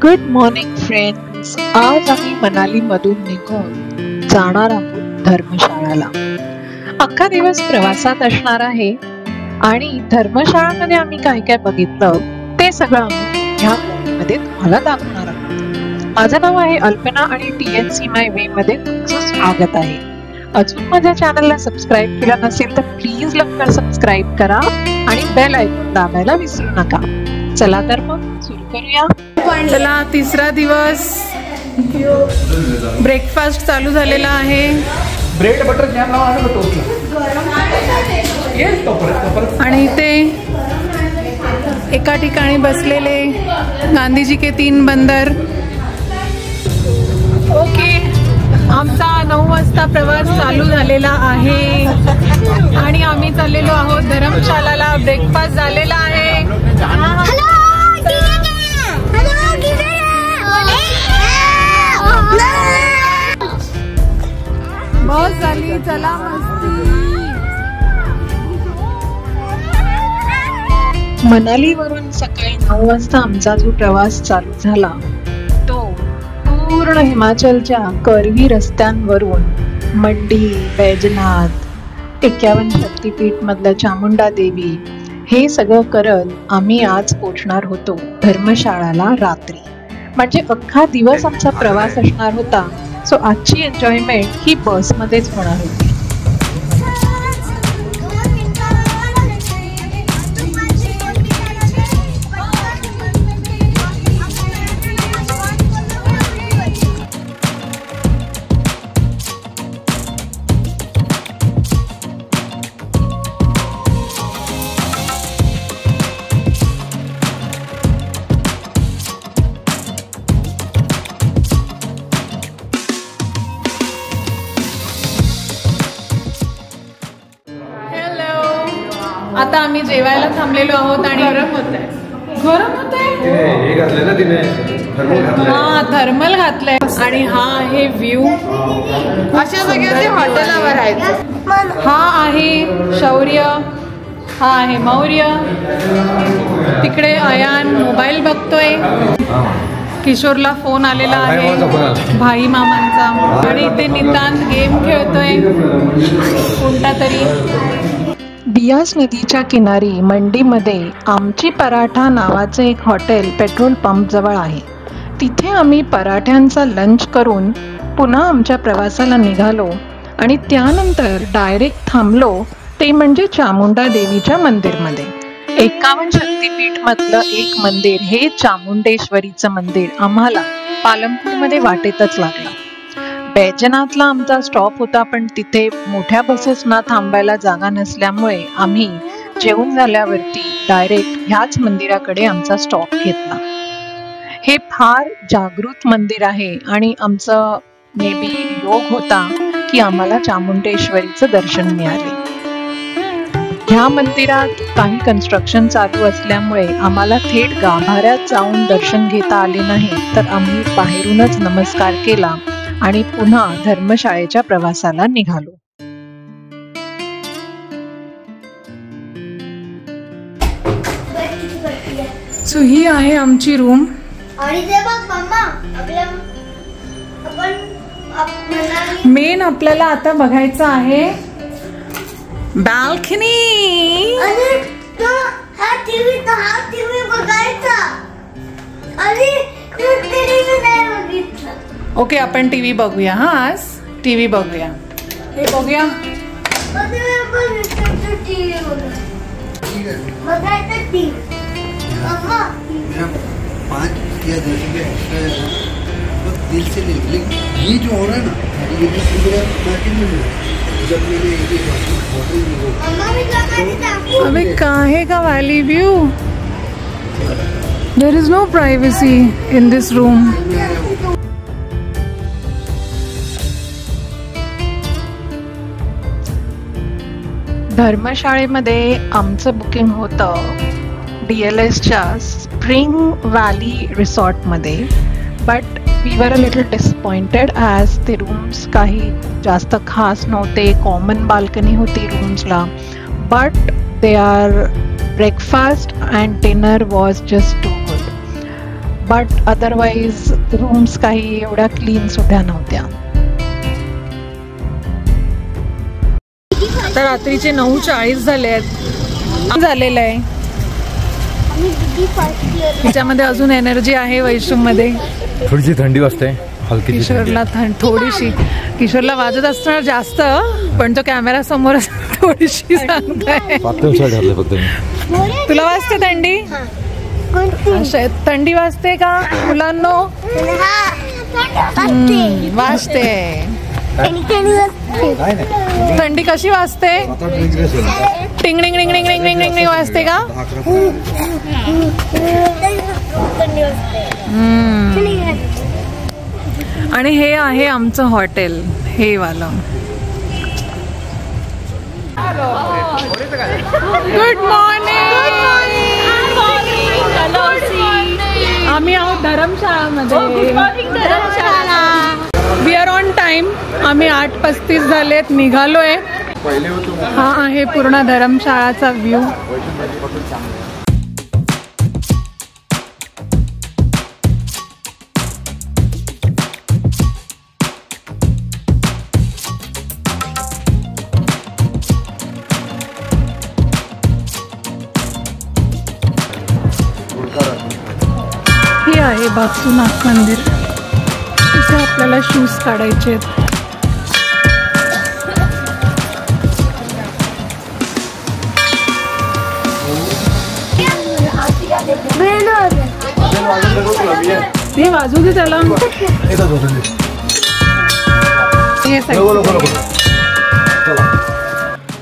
Good morning friends. आज आम्ही मनाली मधून निघून जाणार आहोत धर्मशाळाला. अख्खा दिवस प्रवासात असणार आहे आणि धर्मशाळामध्ये आम्ही काय काय बघितलं ते सगळं आम्ही ह्या मध्ये तुम्हाला दाखवणार आहोत. माझं नाव आहे अल्पना आणि TNC माय वे मध्ये तुमचं स्वागत आहे. अजून माझ्या चॅनलला सबस्क्राईब केलं नसेल तर प्लीज लवकर सबस्क्राईब करा आणि बेल आयकॉन दाबायला विसरू नका. चला तर मग सुरू करूया. चला, तिसरा दिवस, ब्रेकफास्ट चालू झालेला आहे. ब्रेड बटर जॅम लावा आणि आणि इथे एका ठिकाणी बसलेले गांधीजी के 3 बंदर. ओके, आमचा 9 वाजता प्रवास चालू झालेला आहे आणि आम्ही चाललेलो आहोत धर्मशाळाला. ब्रेकफास्ट झालेला आहे. बस झाली, चला मस्ती. मनालीवरून सकाळी 9 वाजता आमचा जो प्रवास चालू झाला तो पूर्ण हिमाचलच्या करवी रस्त्यांवरून मंडी, बैजनाथ, 51 शक्तीपीठ मधलं चामुंडा देवी हे सगळं करत आम्ही आज पोहोचणार होतो धर्मशाळाला रात्री. म्हणजे अख्खा दिवस आमचा प्रवास असणार होता. सो आजची एन्जॉयमेंट ही बसमध्येच होणार होती. आता आम्ही जेवायला थांबलेलो आहोत आणि गरम होत आहे. हे घातलंय ना तिने, हा, थर्मल घातलंय. आणि हा आहे व्ह्यू. अशा सगळ्या हॉटेलावर आहेत. हा आहे शौर्य, हा आहे मौर्य. तिकडे अयान मोबाईल बघतोय. किशोरला फोन आलेला आहे भाई मामांचा. आणि इथे नितांत गेम खेळतोय कोणता तरी. बियास नदीच्या किनारी मंडीमध्ये आमची पराठा नावाचे एक हॉटेल पेट्रोल पंप जवळ आहे. तिथे आम्ही पराठ्यांचा लंच करून पुन्हा आमच्या प्रवासाला निघालो आणि त्यानंतर डायरेक्ट थांबलो ते म्हणजे चामुंडा देवीच्या मंदिरमध्ये. 51 शक्तीपीठ मधलं एक मंदिर, हे चामुंडेश्वरीचं मंदिर आम्हाला पालमपूरमध्ये वाटेतच लागलं. बैजनाथला आमचा स्टॉप होता, पण तिथे मोठ्या बसेसना थांबायला जागा नसल्यामुळे आम्ही जेवून झाल्यावरती डायरेक्ट ह्याच मंदिराकडे आमचा स्टॉप घेतला. हे फार जागृत मंदिर आहे आणि आमचं मे बी योग होता की आम्हाला चामुंडेश्वरीचं दर्शन मिळाले. ह्या मंदिरात काही कन्स्ट्रक्शन चालू असल्यामुळे आम्हाला थेट गाभाऱ्यात जाऊन दर्शन घेता आले नाही, तर आम्ही बाहेरूनच नमस्कार केला आणि पुन्हा धर्मशाळेच्या प्रवासाला निघालो. सो ही आहे आमची रूम. मेन आपल्याला आता बघायचं आहे बाल्कनी. ओके, आपण टीव्ही बघूया. हा, आज टीव्ही बघूया. हे बघूया. दिल से ये जो हो रहा है ना, ये अबे काहे का valley view. There is no privacy in this room. धर्मशाळेमध्ये आमचं बुकिंग होतं DLSच्या स्प्रिंग व्हॅली रिसॉर्टमध्ये. But we were a little disappointed as ते रूम्स काही जास्त खास नव्हते. कॉमन बाल्कनी होती रूम्सला, but they are breakfast and dinner was just too good. But otherwise rooms काही एवढ्या क्लीन सुद्धा नव्हत्या. आता रात्रीचे 9:40 झाले आहेत. झालेलं आहे. तिच्यामध्ये अजून एनर्जी आहे. वैष्णवमध्ये थोडीशी थंडी वाजते. हलकी किशोरला थोडीशी. किशोरला वाजत असणार जास्त, पण तो कॅमेरा समोर थोडीशी सांगताय. फक्त तुला वाजते थंडी? थंडी वाजते का मुलांनो? वाजते. थंडी कशी वाजते? टिंग टिंग टिंग टिंग टिंग टिंग टिंग वाजते का? आणि हे आहे आमचं हॉटेल, हे वालं. Good morning. आम्ही आहोत धर्मशाळामध्ये. We are on time. आम्ही 8:35 झालेत, निघालोय. हा आहे पूर्ण धर्मशाळाचा व्ह्यू. हे आहे भागसूनाथ मंदिर. इथे आपल्याला शूज काढायचे आहेत. हे वाजू दे त्याला.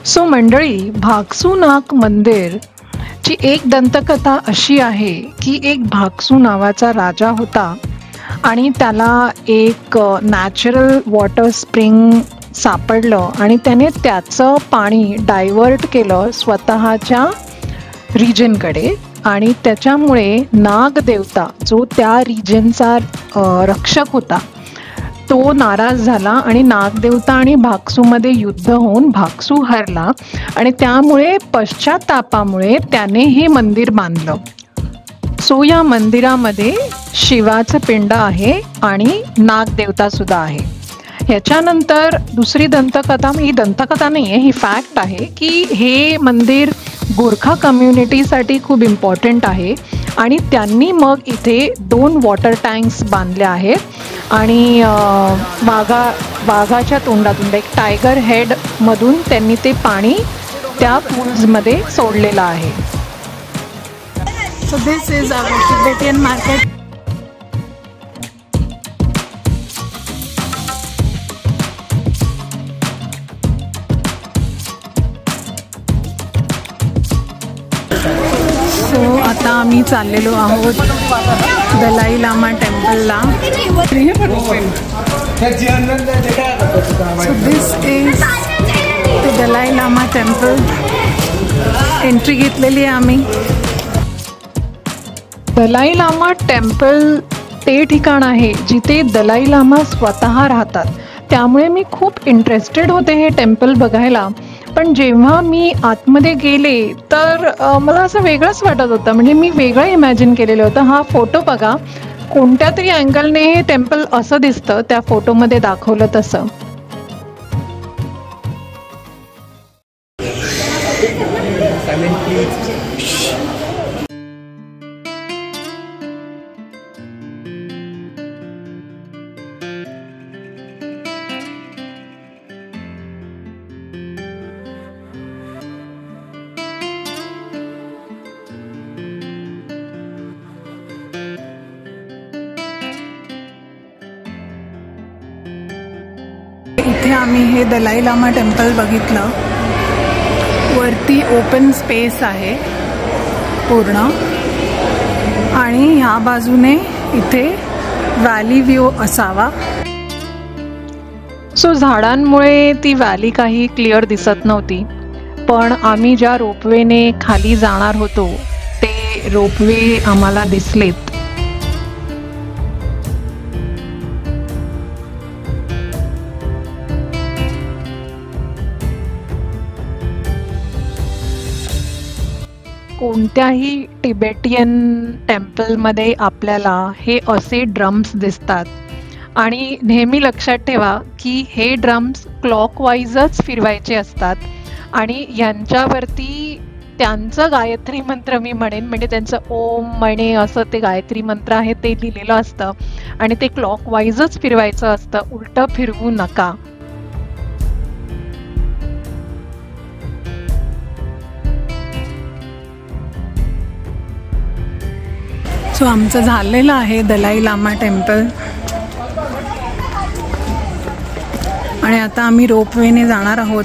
सो मंडळी, भागसूनाथ मंदिर ची एक दंतकथा अशी आहे की एक भागसू नावाचा राजा होता आणि त्याला एक नॅचरल वॉटर स्प्रिंग सापडलं आणि त्याने त्याचं पाणी डायव्हर्ट केलं स्वतःच्या रिजनकडे. आणि त्याच्यामुळे नागदेवता, जो त्या रिजनचा रक्षक होता, तो नाराज झाला आणि नागदेवता आणि भागसूमध्ये युद्ध होऊन भागसू हरला. आणि त्यामुळे पश्चातापामुळे त्याने हे मंदिर बांधलं. सो या मंदिरामध्ये शिवाचं पिंड आहे आणि नागदेवता सुद्धा आहे. ह्याच्यानंतर दुसरी दंतकथा, ही दंतकथा नाही आहे, ही फॅक्ट आहे की हे मंदिर गोरखा कम्युनिटीसाठी खूप इम्पॉर्टंट आहे. आणि त्यांनी मग इथे 2 वॉटर टँक्स बांधले आहेत आणि वाघाच्या तोंडातून, एक टायगर हेडमधून त्यांनी ते पाणी त्या पूल्समध्ये सोडलेलं आहे. So this is our Tibetan market. So आता आम्ही चाललेलो आहोत दलाई लामा टेम्पलला. So this is the Dalai Lama temple. Entry घेतलेली आहे आम्ही. दलाई लामा टेम्पल ते ठिकाण आहे जिथे दलाई लामा स्वतः राहतात. त्यामुळे मी खूप इंटरेस्टेड होते हे टेम्पल बघायला. पण जेव्हा मी आतमध्ये गेले तर मला असं वेगळंच वाटत होतं. म्हणजे मी वेगळं इमॅजिन केलेलं होतं. हा फोटो बघा, कोणत्या तरी अँगलने हे टेम्पल असं दिसतं, त्या फोटोमध्ये दाखवलं तसं. इथे आम्ही हे दलाई लामा टेम्पल बघितलं. वरती ओपन स्पेस आहे पूर्ण आणि ह्या बाजूने इथे व्हॅली व्ह्यू असावा. सो झाडांमुळे ती व्हॅली काही क्लिअर दिसत नव्हती. पण आम्ही ज्या रोपवेने खाली जाणार होतो ते रोपवे आम्हाला दिसलेत. कोणत्याही तिबेटियन टेम्पलमध्ये आपल्याला हे असे ड्रम्स दिसतात आणि नेहमी लक्षात ठेवा की हे ड्रम्स क्लॉकवाईजच फिरवायचे असतात आणि यांच्यावरती त्यांचं गायत्री मंत्र मी म्हणेन, म्हणजे त्यांचं ओम म्हणे असं ते गायत्री मंत्र आहे ते लिहिलेलं असतं आणि ते क्लॉकवाईजच फिरवायचं असतं, उलटं फिरवू नका. सो आमचं झालेलं आहे दलाई लामा टेम्पल आणि आता आम्ही रोपवेने जाणार आहोत.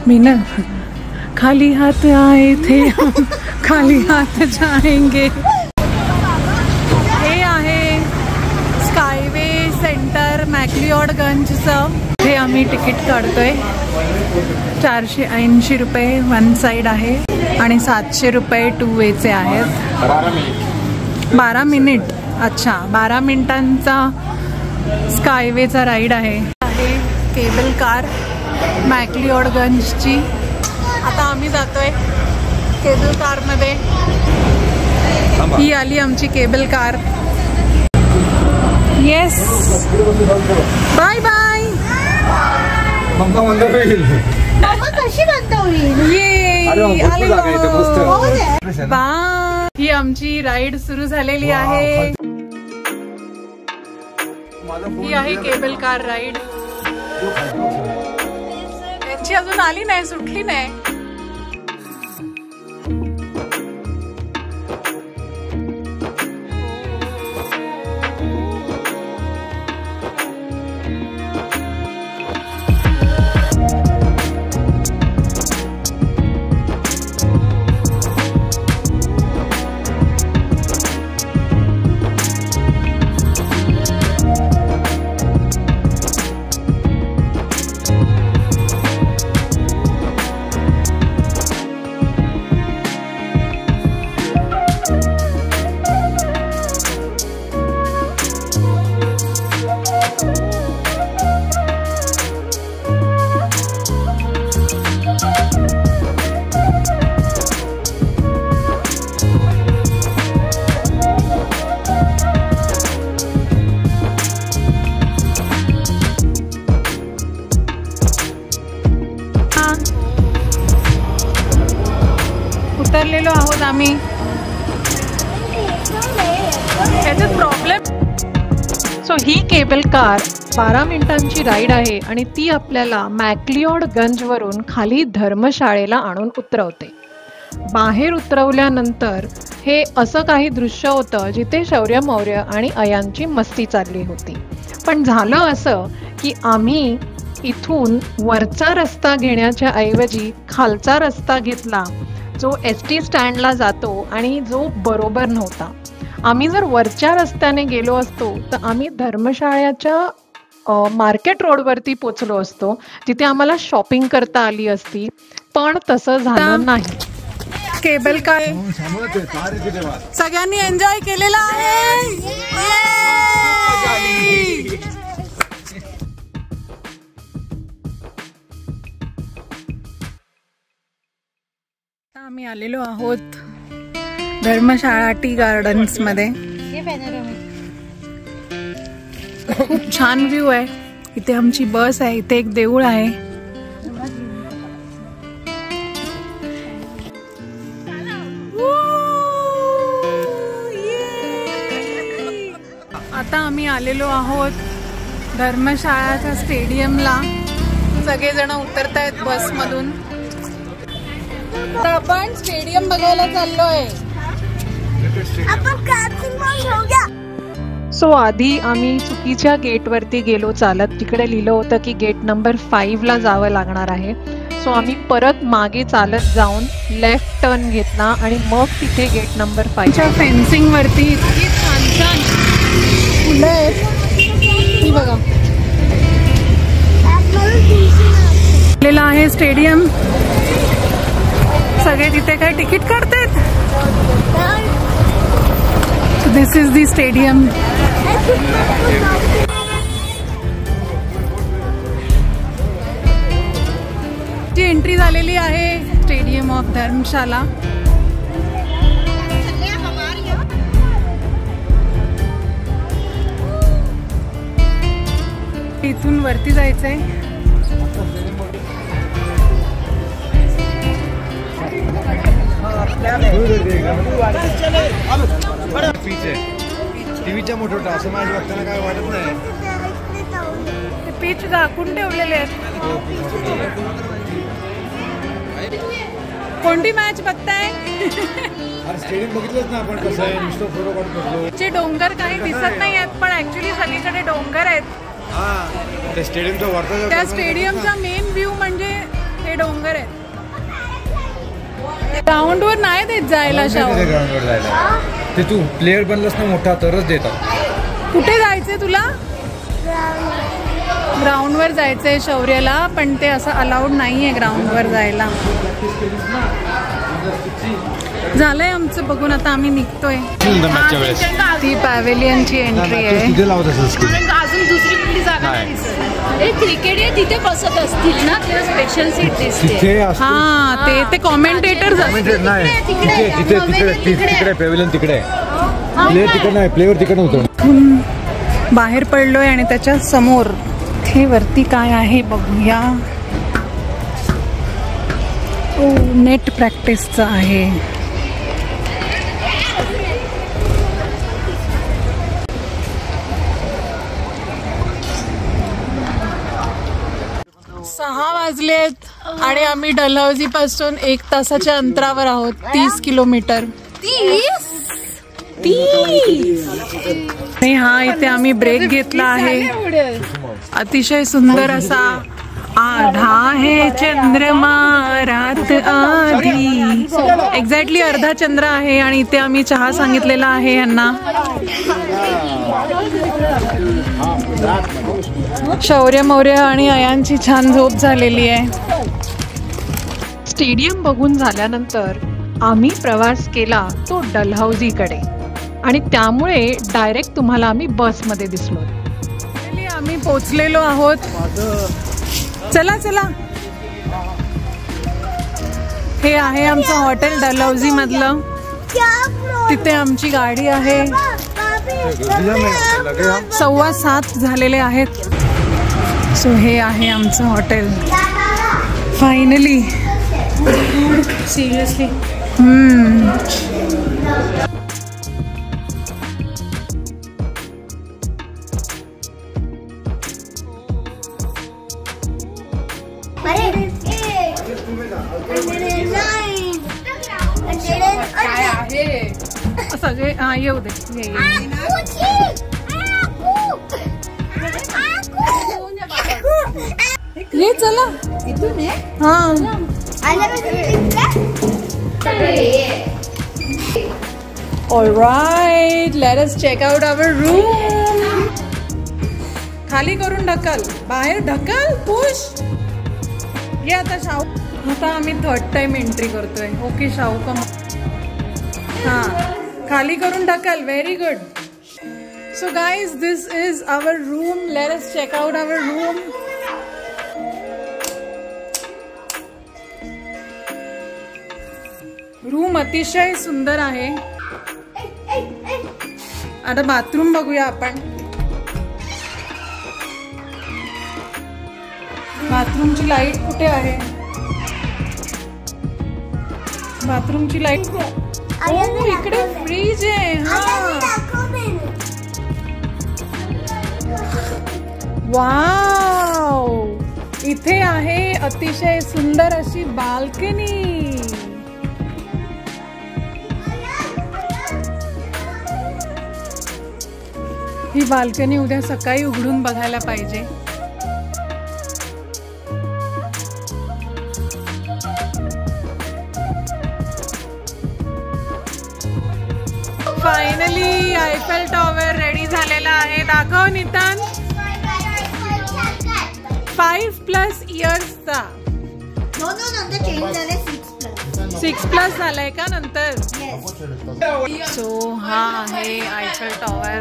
मी ना खाली हाथ आए थे खाली हाथ जाएंगे. हे आहे स्कायवे सेंटर मॅक्लिओडगंजचं. हे आम्ही तिकीट काढतोय. 480 रुपये वन साईड आहे आणि 700 रुपये टू वेचे आहेत. 12 मिनिट. अच्छा, 12 मिनिटांचा स्कायवेचा राईड आहे. केबल कार मॅक्लिओडगंजची. आता आम्ही जातोय केबल कारमध्ये. ही आली आमची cable car. Yes, bye bye. कशी बंद होईल? बाय. ही आमची राईड सुरू झालेली आहे. ही आहे केबल कार राईड. यांची अजून आली नाही, सुटली नाही. उतरलेलो आहोत आम्ही. त्याच्यात प्रॉब्लेम. सो ही केबल कार 12 मिनिटांची राईड आहे आणि ती आपल्याला मॅक्लिओडगंजवरून खाली धर्मशाळेला आणून उतरवते. बाहेर उतरवल्यानंतर हे असं काही दृश्य होतं जिथे शौर्य मौर्य आणि अयांची मस्ती चालली होती. पण झालं असं की आम्ही इथून वरचा रस्ता घेण्याच्या ऐवजी खालचा रस्ता घेतला जो ST स्टँडला जातो आणि जो बरोबर नव्हता. आम्ही जर वरच्या रस्त्याने गेलो असतो तर आम्ही धर्मशाळेच्या मार्केट रोडवरती पोचलो असतो, जिथे आम्हाला शॉपिंग करता आली असती. पण तसं झालं नाही. केबल कार सगळ्यांनी एन्जॉय केलेला आहे. आम्ही आलेलो आहोत धर्मशाळा टी गार्डन्स मध्ये. खूप छान व्ह्यू आहे. इथे आमची बस आहे. इथे एक देऊळ आहे. आता आम्ही आलेलो आहोत धर्मशाळाच्या स्टेडियमला. सगळेजण उतरतायत बसमधून. आपण स्टेडियम बघायला चाललोय. सो आधी आम्ही चुकीच्या गेटवरती गेलो चालत. तिकडे लिहिलं होतं की गेट नंबर 5 ला जावं लागणार आहे. सो आम्ही परत मागे चालत जाऊन लेफ्ट टर्न घेतला आणि मग तिथे गेट नंबर 5 च्या फेन्सिंग वरती इतकी छान छान फुलं आहेत. ही बघा, आहे स्टेडियम. सगळे तिथे काय तिकीट काढतात. दिस इज दी स्टेडियम. ची एंट्री झालेली आहे स्टेडियम ऑफ धर्मशाला. इथून वरती जायचंय. टीव्हीच्या मोठं असं माझ्या बघताना काय वाटत नाही. पीच झाकून ठेवलेले आहेत. कोणती मॅच बघताय? स्टेडियम बघितलंच ना आपण कसं आहे. नुसतं फोटो काढतो. चे डोंगर काही दिसत नाही आहेत पण ऍक्च्युली सगळीकडे डोंगर आहेत. त्या स्टेडियमच्या वरचा त्या स्टेडियमचा मेन व्ह्यू म्हणजे हे डोंगर आहेत. ग्राउंड वर नाही देत जायला शाहू. ग्राउंडवर जायला ते तू प्लेअर बनलास ना मोठा तरच देतात. कुठे जायचंय तुला? ग्राउंड वर जायचंय शौर्याला पण ते असं अलाउड नाहीये ग्राउंड वर जायला. झालंय आमचं बघून आता आम्ही निघतोय. ती पॅव्हेलियनची एंट्री आहे. तिथे लावत असेल अजून दुसरी कुठली जागा नाही दिसत. क्रिकेट तिथे बसत असतील ना तेव्हा स्पेशल सीट दिसते. हा ते कॉमेंटेटर नाही तिथे तिकडे पॅव्हेलियन तिकडे आहे. प्लेअर तिकडे नाही. प्लेअर तिकडे होतो. बाहेर पडलोय आणि त्याच्या समोर हे वरती काय आहे बघूया. नेट प्रॅक्टिसचं आहे. सहा वाजलेत आणि आम्ही डलहौसी पासून 1 तासाच्या अंतरावर आहोत. 30 किलोमीटर. 30 आणि हा इथे आम्ही ब्रेक घेतला आहे. अतिशय सुंदर असा आधा है चंद्रमा रात आधी. एक्झॅक्टली अर्धा चंद्र आहे आणि इथे आम्ही चहा सांगितलेला आहे यांना. शौर्य मौर्य आणि अयांची छान झोप झालेली आहे. स्टेडियम बघून झाल्यानंतर आम्ही प्रवास केला तो डलहौसीकडे आणि त्यामुळे डायरेक्ट तुम्हाला आम्ही बसमध्ये दिसलो. आम्ही पोचलेलो आहोत. चला चला. हे आहे आमचं हॉटेल डलहौसी मधलं. तिथे आमची गाडी आहे. 7:15 झालेले आहेत. सो हे आहे आमचं हॉटेल. फायनली. सिरियसली. सगळे हा येऊ दे. ये चला. हा alright. Let us check out our room. खाली करून ढकल. बाहेर ढकल. पुश. ये आता शाहू. आता आम्ही 3rd टाइम एंट्री करतोय. Okay Shahu come. हा खाली करून ढकल. Very good. So guys this is our room. Let us check out our room. Room अतिशय सुंदर आहे. आता बाथरूम बघूया आपण. बाथरूमची लाईट कुठे आहे? बाथरूमची लाईट इकडे फ्रीज आहे. वाव. इथे आहे अतिशय सुंदर अशी बाल्कनी. ही बाल्कनी उद्या सकाळी उघडून बघायला पाहिजे. फायनली आयफेल टॉवर रेडी झालेला आहे. दाखव नितान. 5+ इयर्सचा. 6+ झालाय का नंतर? सो हा आहे आयफेल टॉवर.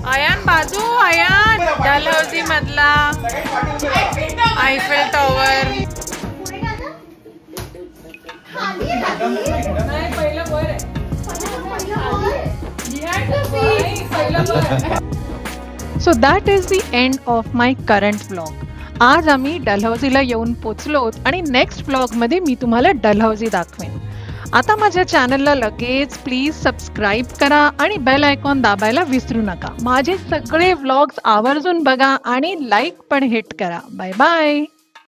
अयान बाजू, अयान डलहौसी मधला Eiffel tower. So that is the end of my current vlog. आज आम्ही डलहौसीला येऊन पोचलो आणि नेक्स्ट व्लॉगमध्ये मी तुम्हाला डलहौसी दाखवेन. आता माझ्या चॅनलला लगेच प्लीज सबस्क्राईब करा आणि बेल आयकॉन दाबायला विसरू नका. माझे सगळे व्लॉग्स आवर्जून बघा आणि लाईक पण हिट करा. Bye bye.